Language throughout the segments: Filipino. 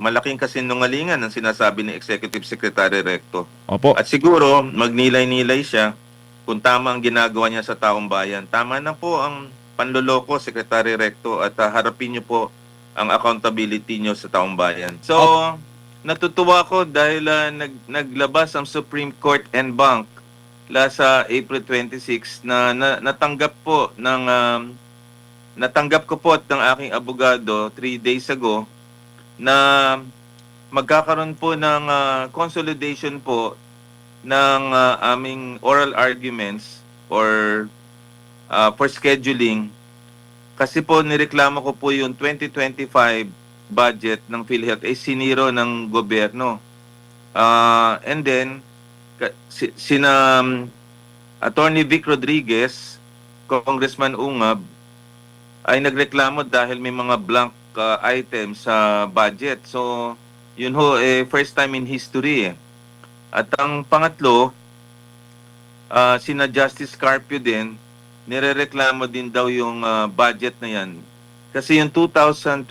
malaking kasinungalingan ang sinasabi ni Executive Secretary Recto. Opo. At siguro, magnilay-nilay siya kung tama ang ginagawa niya sa taong bayan. Tama na po ang panloloko, Secretary Recto, at harapin niyo po ang accountability niyo sa taong bayan. So, natutuwa ko dahil naglabas ang Supreme Court en banc sa April 26 na natanggap po ng natanggap ko po ng aking abogado 3 days ago na magkakaroon po ng consolidation po ng aming oral arguments or for scheduling kasi po nireklamo ko po yung 2025 budget ng PhilHealth ay siniro ng gobyerno. And then sina Attorney Vic Rodriguez, Congressman Ungab ay nagreklamo dahil may mga blank items sa budget. So yun ho first time in history. At ang pangatlo, sina Justice Carpio din, nirereklamo din daw yung budget na yan. Kasi yung 2025,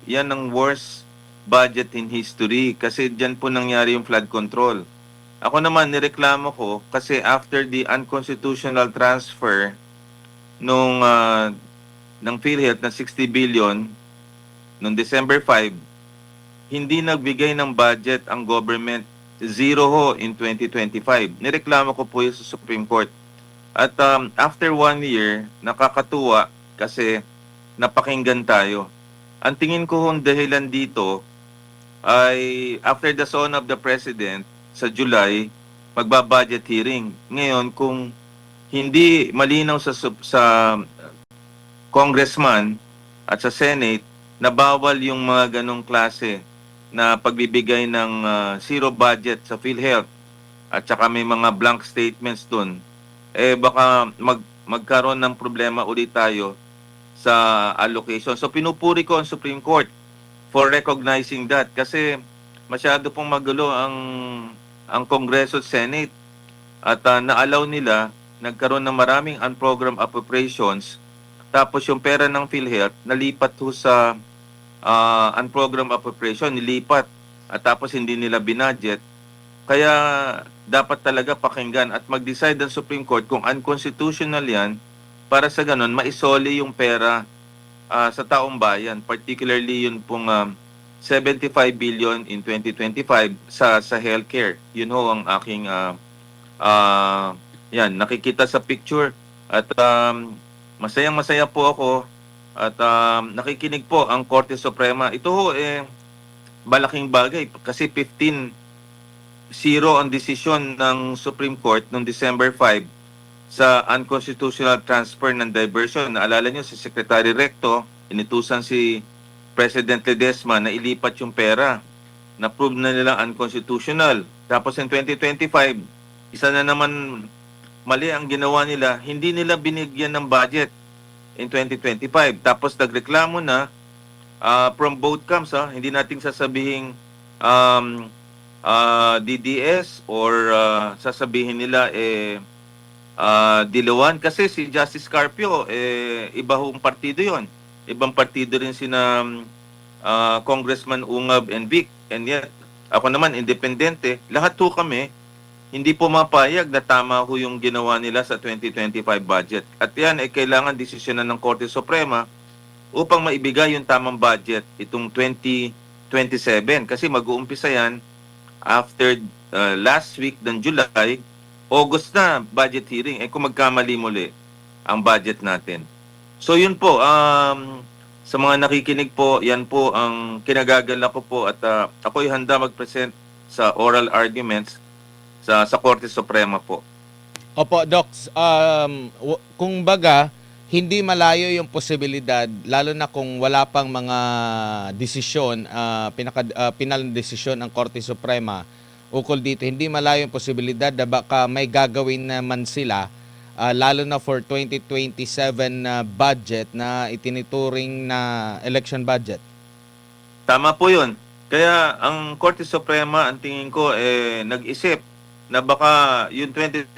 yan ang worst budget in history kasi dyan po nangyari yung flood control. Ako naman, nireklamo ko kasi after the unconstitutional transfer nung ng PhilHealth na 60 billion noong December 5, hindi nagbigay ng budget ang government. Zero ho in 2025. Nireklamo ko po yun sa Supreme Court. At after 1 year, nakakatuwa kasi napakinggan tayo. Ang tingin ko hong dahilan dito ay after the son of the President sa July, magba-budget hearing. Ngayon, kung hindi malinaw sa Congressman at sa Senate na bawal yung mga ganong klase na pagbibigay ng zero budget sa PhilHealth at saka may mga blank statements dun, baka magkaroon ng problema ulit tayo sa allocation. So pinupuri ko ang Supreme Court for recognizing that kasi masyado pong magulo ang Kongreso at Senate at na-allow nila nagkaroon ng maraming unprogrammed appropriations tapos yung pera ng PhilHealth nalipat ho sa unprogrammed appropriation, nilipat at tapos hindi nila binudget. Kaya dapat talaga pakinggan at mag-decide ang Supreme Court kung unconstitutional yan para sa ganun maisoli yung pera sa taong bayan. Particularly yun pong 75 billion in 2025 sa healthcare. Yun ho ang aking yan, nakikita sa picture at masayang-masaya po ako at nakikinig po ang Korte Suprema. Ito ho malaking bagay kasi 15-0 ang desisyon ng Supreme Court noong December 5 sa unconstitutional transfer ng diversion. Naalala nyo si Secretary Recto, inutusan si President Ledesma na ilipat yung pera. Na-prove na nila unconstitutional. Tapos in 2025, isa na naman mali ang ginawa nila, hindi nila binigyan ng budget in 2025. Tapos nagreklamo na from both camps, hindi nating sasabihing DDS or sasabihin nila Dilawan kasi si Justice Carpio iba hong partido yon. Ibang partido rin sina Congressman Ungab and Vic, and yet ako naman independente. Lahat ho kami hindi po mapayag na tama ho yung ginawa nila sa 2025 budget. At yan ay kailangan desisyonan ng Korte Suprema upang maibigay yung tamang budget itong 2027. Kasi mag-uumpisa yan after last week ng July, August na budget hearing. Kung magkamali muli ang budget natin. So yun po, sa mga nakikinig po, yan po ang kinagagala ko po at ako'y handa mag-present sa oral arguments sa Korte Suprema po. Opo, Docs. Kung baga, hindi malayo yung posibilidad, lalo na kung wala pang mga desisyon, pinal desisyon ng Korte Suprema ukol dito, hindi malayo yung posibilidad na baka may gagawin naman sila, lalo na for 2027 budget na itinituring na election budget. Tama po yun. Kaya ang Korte Suprema, ang tingin ko, nag-isip na baka yung 2027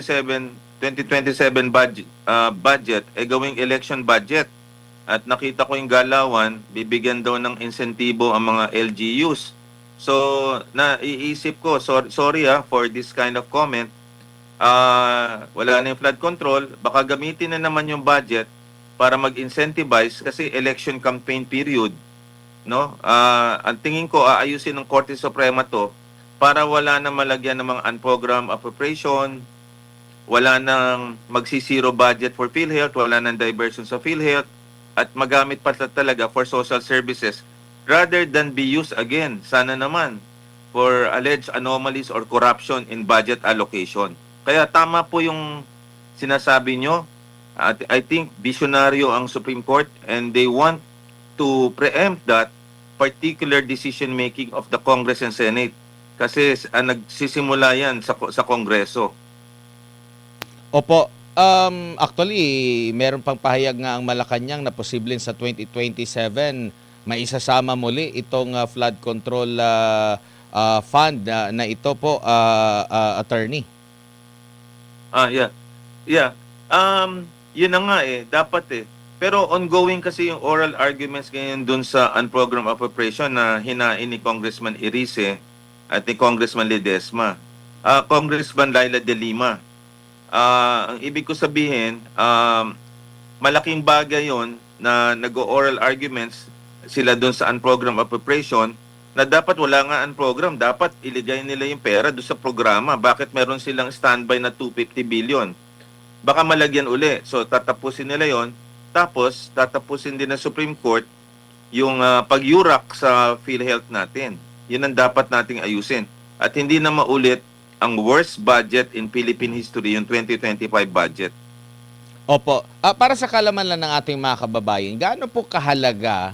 budget gawing election budget. At nakita ko yung galawan, bibigyan daw ng insentibo ang mga LGUs So, naiisip ko, sorry for this kind of comment, wala na yung flood control, baka gamitin na naman yung budget para mag-incentivize kasi election campaign period, no? Ang tingin ko aayusin ng Korte Suprema to para wala na malagyan ng mga unprogrammed appropriation, wala nang magsisiro budget for PhilHealth, wala nang diversion sa PhilHealth, at magamit pa talaga for social services rather than be used again, sana naman, for alleged anomalies or corruption in budget allocation. Kaya tama po yung sinasabi nyo. At I think visionaryo ang Supreme Court and they want to preempt that particular decision making of the Congress and Senate. Kasi nagsisimula yan sa Kongreso. Opo. Actually, meron pang pahayag nga ang Malacanang na posibleng sa 2027 maisasama muli itong flood control fund na ito po, attorney. Yeah. Yeah. Yun na nga dapat Pero ongoing kasi yung oral arguments ngayon dun sa unprogrammed appropriation na hinain ni Congressman Irice at ni Congressman Ledesma. Congressman Laila de Lima. Ang ibig ko sabihin, malaking bagay yon na nag-oral arguments sila doon sa unprogrammed appropriation na dapat wala nga unprogram, dapat iligay nila yung pera doon sa programa. Bakit meron silang standby na 250 billion? Baka malagyan uli. So tatapusin nila yon. Tapos tatapusin din ng Supreme Court yung pag-yurak sa PhilHealth natin. Yun ang dapat nating ayusin. At hindi na maulit ang worst budget in Philippine history, yung 2025 budget. Opo. Para sa kalaman lang ng ating mga kababayan, gaano po kahalaga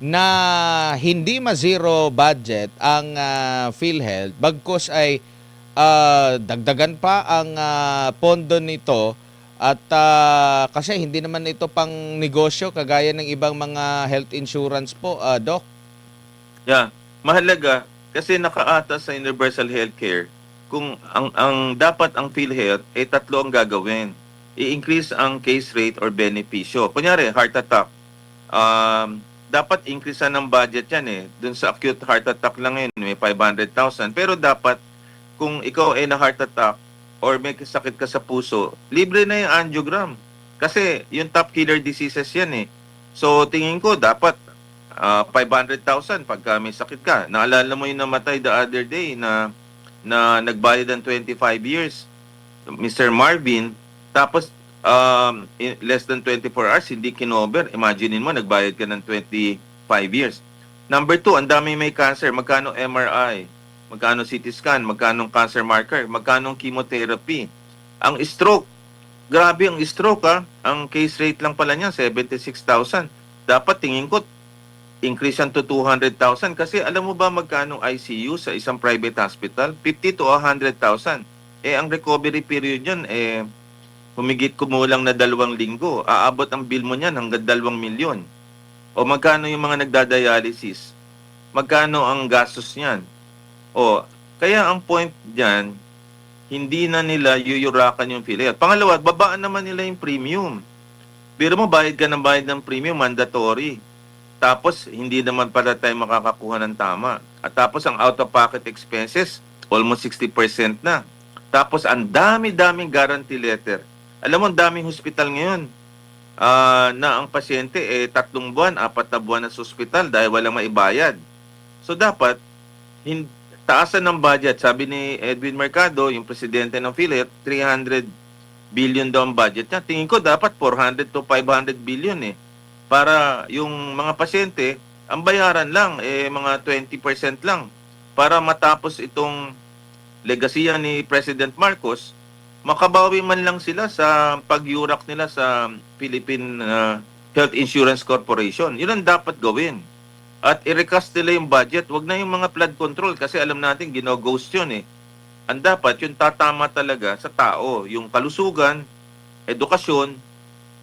na hindi ma-zero budget ang PhilHealth bagkus ay dagdagan pa ang pondo nito at kasi hindi naman ito pang negosyo kagaya ng ibang mga health insurance po, Doc? Yeah, mahalaga kasi nakaatas sa universal healthcare kung ang dapat ang PhilHealth tatlo ang gagawin. I-increase ang case rate or benepisyo. Kunyari, heart attack. Dapat increase ng budget yan Dun sa acute heart attack lang ngayon, may 500,000. Pero dapat, kung ikaw ay na heart attack or may sakit ka sa puso, libre na yung angiogram. Kasi yung top killer diseases yan So tingin ko, dapat 500,000 pagka may sakit ka. Naalala mo yung namatay the other day na nagbayad ng 25 years, Mr. Marvin, tapos in less than 24 hours, hindi kinover. Imaginein mo, nagbayad ka ng 25 years. Number 2, ang dami may cancer. Magkano MRI? Magkano CT scan? Magkano cancer marker? Magkano chemotherapy? Ang stroke. Grabe ang stroke Ang case rate lang pala niya, 76,000. Dapat tingin ko, increase yan to 200,000 kasi alam mo ba magkano ICU sa isang private hospital? 50 to 100,000. Ang recovery period yan humigit kumulang na 2 linggo. Aabot ang bill mo niyan hanggang 2 milyon. O magkano yung mga nagdadialysis? Magkano ang gastos niyan? Kaya ang point diyan, hindi na nila yuyurakan yung PhilHealth. Pangalawa, babaan naman nila yung premium. Pero mo bayad ka ng bayad ng premium, mandatory. Tapos, hindi naman pala tayo makakakuha ng tama. At tapos, ang out-of-pocket expenses, almost 60% na. Tapos, ang dami-daming guarantee letter. Alam mo, ang daming hospital ngayon na ang pasyente 3 buwan, 4 na buwan na sa hospital dahil walang maibayad. So, dapat, taasan ng budget. Sabi ni Edwin Mercado, yung presidente ng PhilHealth, 300 billion daw ang budget niya. Tingin ko, dapat 400 to 500 billion para yung mga pasyente, ang bayaran lang, mga 20% lang. Para matapos itong legasiya ni President Marcos, makabawi man lang sila sa pagyurak nila sa Philippine Health Insurance Corporation. Yun ang dapat gawin. At i-recast nila yung budget. Wag na yung mga flood control kasi alam natin, gino-ghost yun Ang dapat, yung tatama talaga sa tao. Yung kalusugan, edukasyon,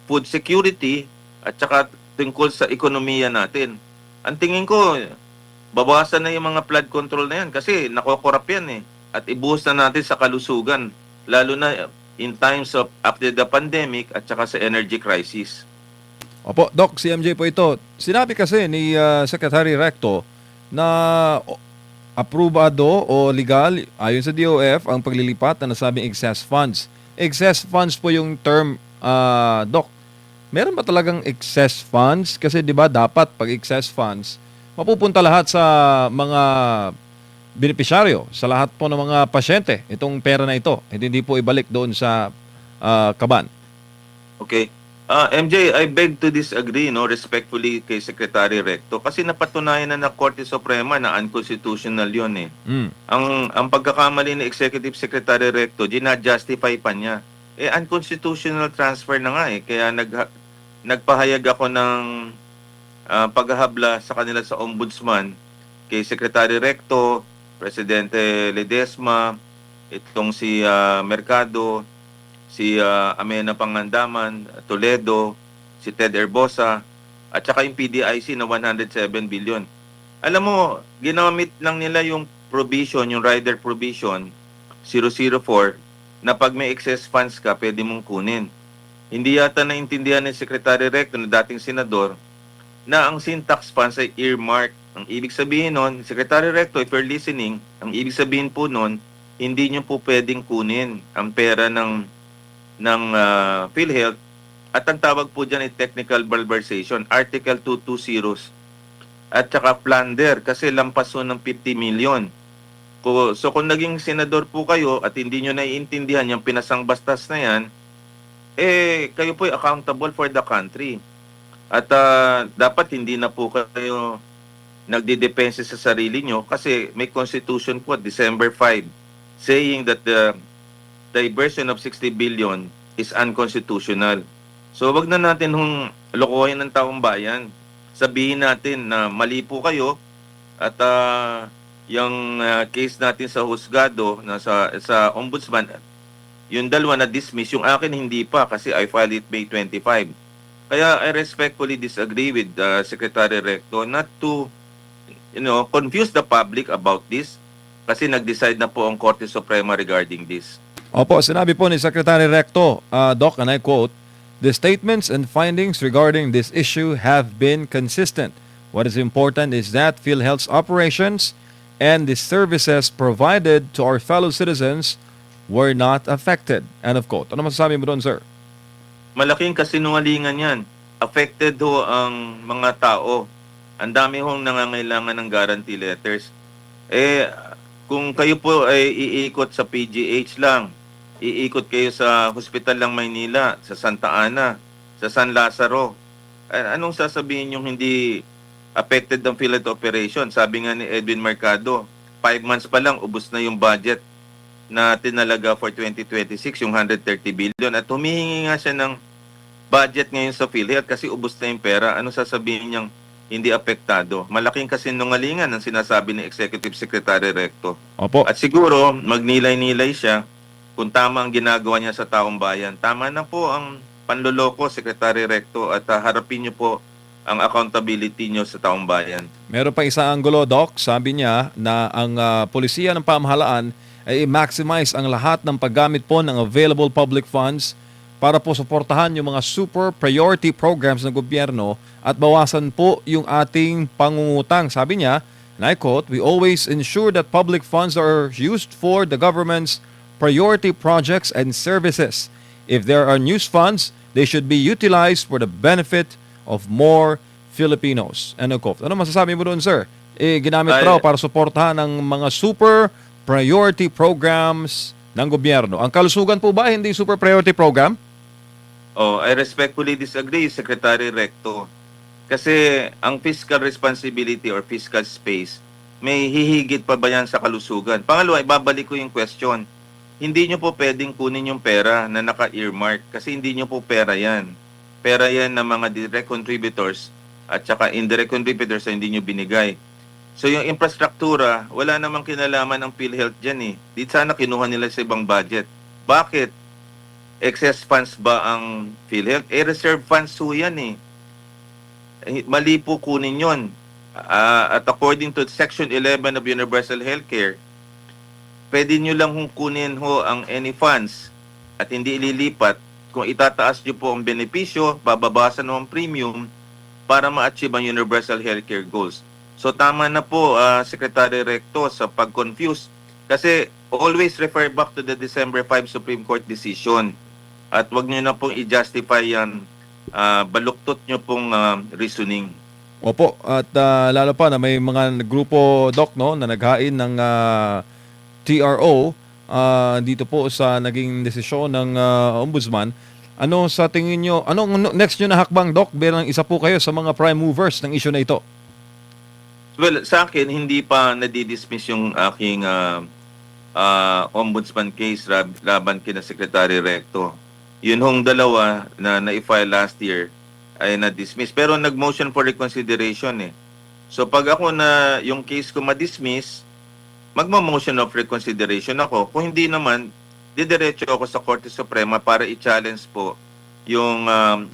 food security, at saka tungkol sa ekonomiya natin. Ang tingin ko, babawasan na yung mga flood control na yan kasi nakokorap yan At ibuhos na natin sa kalusugan, lalo na in times of after the pandemic at saka sa energy crisis. Opo, Doc, si MJ po ito. Sinabi kasi ni Secretary Recto na aprobado o legal ayon sa DOF ang paglilipat na nasabing excess funds. Excess funds po yung term, Doc. Meron ba talagang excess funds? Kasi 'di ba dapat pag excess funds, mapupunta lahat sa mga benepisyaryo, sa lahat po ng mga pasyente itong pera na ito. Hindi po ibalik doon sa kaban. Okay. MJ, I beg to disagree, no, respectfully kay Secretary Recto, kasi napatunayan na ng Korte Suprema na unconstitutional 'yon eh. Mm. Ang pagkakamali ni Executive Secretary Recto, gina-justify pa niya. Unconstitutional transfer na nga eh. Kaya nagpahayag ako ng paghahabla sa kanila sa Ombudsman, kay Secretary Recto, Presidente Ledesma, itong si Mercado, si Amena Pangandaman, Toledo, si Ted Herbosa, at saka yung PDIC na 107 billion. Alam mo, ginamit lang nila yung provision, yung rider provision 004, na pag may excess funds ka, pwede mong kunin. Hindi yata naintindihan ni Secretary Recto na dating senador na ang syntax funds ay earmark. Ang ibig sabihin nun, Secretary Recto, if you're listening, ang ibig sabihin po nun, hindi nyo po pwedeng kunin ang pera ng PhilHealth, at ang tawag po dyan ay technical malversation, Article 220, at saka plunder kasi lampas po ng 50 million. So kung naging senador po kayo at hindi nyo naiintindihan yung pinasang bastas na yan, kayo po ay accountable for the country. At dapat hindi na po kayo nagdidepensa sa sarili nyo kasi may constitution po December 5 saying that the diversion of 60 billion is unconstitutional. So wag na natin lokohin ng taong bayan. Sabihin natin na mali po kayo at yung case natin sa husgado na sa ombudsman, yung dalawa na dismiss, yung akin hindi pa kasi I filed it May 25. Kaya I respectfully disagree with Secretary Recto not to confuse the public about this kasi nag-decide na po ang Korte Suprema regarding this. Opo, sinabi po ni Secretary Recto, Doc, and I quote, "The statements and findings regarding this issue have been consistent. What is important is that PhilHealth's operations and the services provided to our fellow citizens were not affected." End of quote. Ano masasabi mo doon, sir? Malaking kasinungalingan yan. Affected ho ang mga tao. Ang dami hong nangangailangan ng guarantee letters. Kung kayo po ay iikot sa PGH lang, iikot kayo sa Hospital ng Maynila, sa Santa Ana, sa San Lazaro, anong sasabihin yung hindi affected ng PhilHealth operation? Sabi nga ni Edwin Mercado, 5 months pa lang, ubos na yung budget na tinalaga for 2026, yung 130 billion. At humihingi nga siya ng budget ngayon sa PhilHealth kasi ubos na yung pera. Ano sasabihin niyang hindi apektado? Malaking kasinungalingan ang sinasabi ni Executive Secretary Recto. Opo. At siguro, magnilay-nilay siya kung tama ang ginagawa niya sa taong bayan. Tama na po ang panloloko, Secretary Recto, at harapin niyo po ang accountability niyo sa taong bayan. Meron pa isang anggulo, Doc. Sabi niya na ang polisiya ng pamahalaan ay i-maximize ang lahat ng paggamit po ng available public funds para po suportahan yung mga super priority programs ng gobyerno at bawasan po yung ating pangungutang. Sabi niya, and I quote, "We always ensure that public funds are used for the government's priority projects and services. If there are news funds, they should be utilized for the benefit of more Filipinos." End of quote. Ano masasabi mo doon, sir? Ginamit raw para suportahan ang mga super priority programs ng gobyerno. Ang kalusugan po ba hindi super priority program? I respectfully disagree, Secretary Recto. Kasi ang fiscal responsibility or fiscal space, may hihigit pa ba yan sa kalusugan? Pangalawa, ibabalik ko yung question. Hindi nyo po pwedeng kunin yung pera na naka-earmark kasi hindi nyo po pera yan. Pera yan ng mga direct contributors at saka indirect contributors na hindi nyo binigay. So yung infrastruktura, wala namang kinalaman ng PhilHealth dyan eh. Di sana kinuha nila sa ibang budget. Bakit? Excess funds ba ang PhilHealth? Reserve funds ho yan eh. Mali po kunin yun. At according to Section 11 of Universal Healthcare, pwede nyo lang kunin ho ang any funds at hindi ililipat. Kung itataas nyo po ang benepisyo, bababasan mo ang premium para ma-achieve ang Universal Healthcare goals. So tama na po, Secretary Recto, sa pag-confuse. Kasi always refer back to the December 5 Supreme Court decision. At wag nyo na pong i-justify yan. Baluktot nyo pong reasoning. Opo, at lalo pa na may mga grupo, Doc, no, na naghain ng TRO dito po sa naging desisyon ng Ombudsman. Ano sa tingin nyo, anong next nyo na hakbang, Doc, bilang isa po kayo sa mga prime movers ng issue na ito? Well, sa akin, hindi pa nadidismiss yung aking ombudsman case laban kina Secretary Recto. Yun hong dalawa na na-file last year ay na-dismiss. Pero nag-motion for reconsideration eh. So pag ako na yung case ko ma-dismiss, magma-motion of reconsideration ako. Kung hindi naman, didiretso ako sa Korte Suprema para i-challenge po yung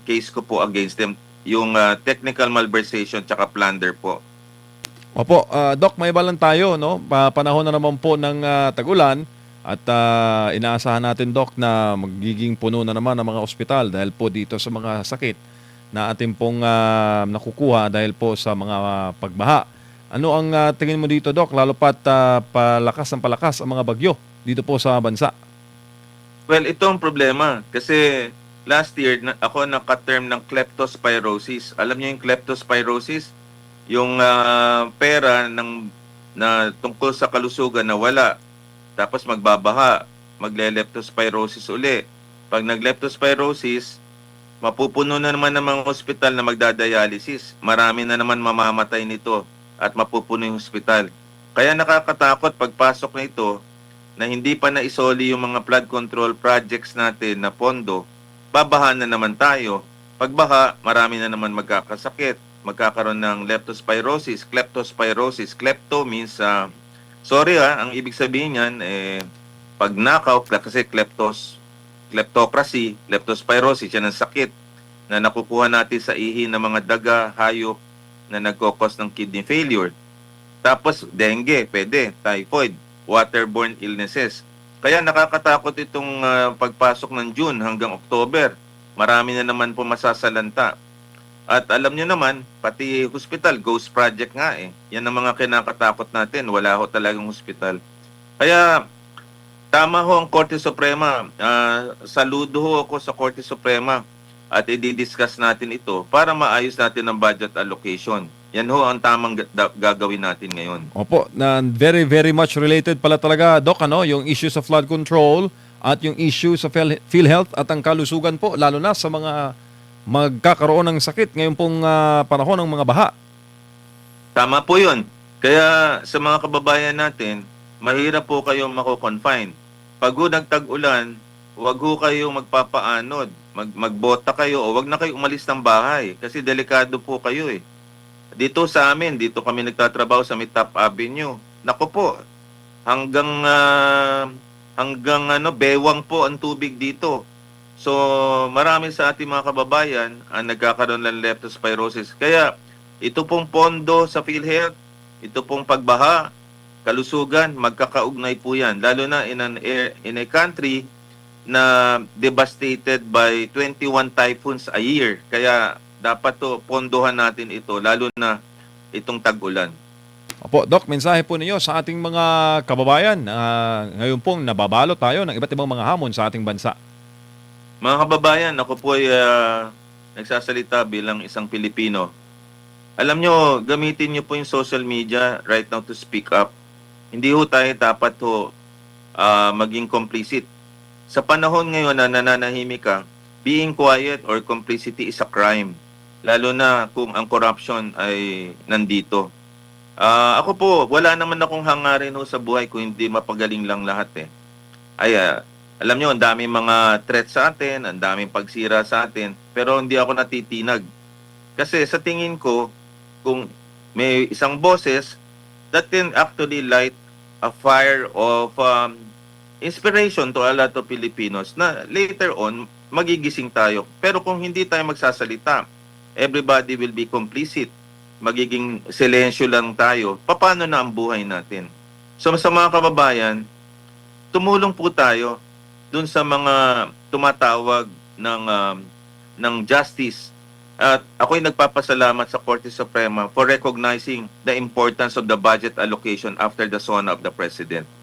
case ko po against them, yung technical malversation tsaka plunder po. Opo, Doc, may balan tayo, no? Panahon na naman po ng tag-ulan at inaasahan natin, Doc, na magiging puno na naman ang mga ospital dahil po dito sa mga sakit na ating pong nakukuha dahil po sa mga pagbaha. Ano ang tingin mo dito, Doc? Lalo pat palakas ng palakas ang mga bagyo dito po sa bansa. Well, ito ang problema. Kasi last year, ako naka-term ng kleptospirosis. Alam niyo yung kleptospirosis? Yung pera na tungkol sa kalusugan na wala. Tapos magbabaha, magle-leptospirosis uli. Pag nag-leptospirosis, mapupuno na naman ng mga ospital na magdadialysis. Marami na naman mamamatay nito at mapupuno yung ospital. Kaya nakakatakot pagpasok na ito na hindi pa naisoli yung mga flood control projects natin na pondo, babaha na naman tayo. Pagbaha, marami na naman magkakasakit. Magkakaroon ng leptospirosis, kleptospirosis. Klepto means sorry ang ibig sabihin niyan, pagnakaw, kasi kleptocracy, leptospirosis, yan ang sakit na nakukuha natin sa ihi ng mga daga, hayop na nagkokos ng kidney failure. Tapos, dengue, pwede, typhoid, waterborne illnesses. Kaya nakakatakot itong pagpasok ng June hanggang October. Marami na naman po masasalanta. At alam nyo naman, pati hospital, ghost project nga eh. Yan ang mga kinakatakot natin. Wala ho talagang hospital. Kaya, tama ho ang Korte Suprema. Saludo ho ako sa Korte Suprema at i-discuss natin ito para maayos natin ang budget allocation. Yan ho ang tamang gagawin natin ngayon. Opo, na very, very much related pala talaga, Doc, yung issue sa flood control at yung issue sa PhilHealth at ang kalusugan po, lalo na sa mga magkakaroon ng sakit ngayon pong panahon ng mga baha. Tama po yun. Kaya sa mga kababayan natin, mahirap po kayong mako-confine. Pag ho nagtag-ulan, huwag ho kayong magpapaanod. Magbota kayo o wag na kayo umalis ng bahay kasi delikado po kayo eh. Dito sa amin, dito kami nagtatrabaho sa Top Avenue. Nako po, hanggang bewang po ang tubig dito. So, marami sa ating mga kababayan ang nagkakaroon ng leptospirosis. Kaya, ito pong pondo sa PhilHealth, ito pong pagbaha, kalusugan, magkakaugnay po yan. Lalo na in a country na devastated by 21 typhoons a year. Kaya, dapat to pondohan natin ito, lalo na itong tag-ulan. Opo, Doc, mensahe po ninyo sa ating mga kababayan na ngayon pong nababalo tayo ng iba't ibang mga hamon sa ating bansa. Mga kababayan, ako po ay nagsasalita bilang isang Pilipino. Alam nyo, gamitin nyo po yung social media right now to speak up. Hindi ho tayo dapat maging complicit. Sa panahon ngayon na nananahimik ka, being quiet or complicity is a crime. Lalo na kung ang corruption ay nandito. Ako po, wala naman akong hangarin sa buhay kung hindi mapagaling lang lahat eh. Alam nyo, ang daming mga threats sa atin, ang daming pagsira sa atin, pero hindi ako natitinag. Kasi sa tingin ko, kung may isang boses, that can actually light a fire of inspiration to a lot of Filipinos na later on, magigising tayo. Pero kung hindi tayo magsasalita, everybody will be complicit. Magiging silensyo lang tayo. Paano na ang buhay natin? So sa mga kababayan, tumulong po tayo dun sa mga tumatawag ng justice At ako'y nagpapasalamat sa Korte Suprema for recognizing the importance of the budget allocation after the SONA of the President.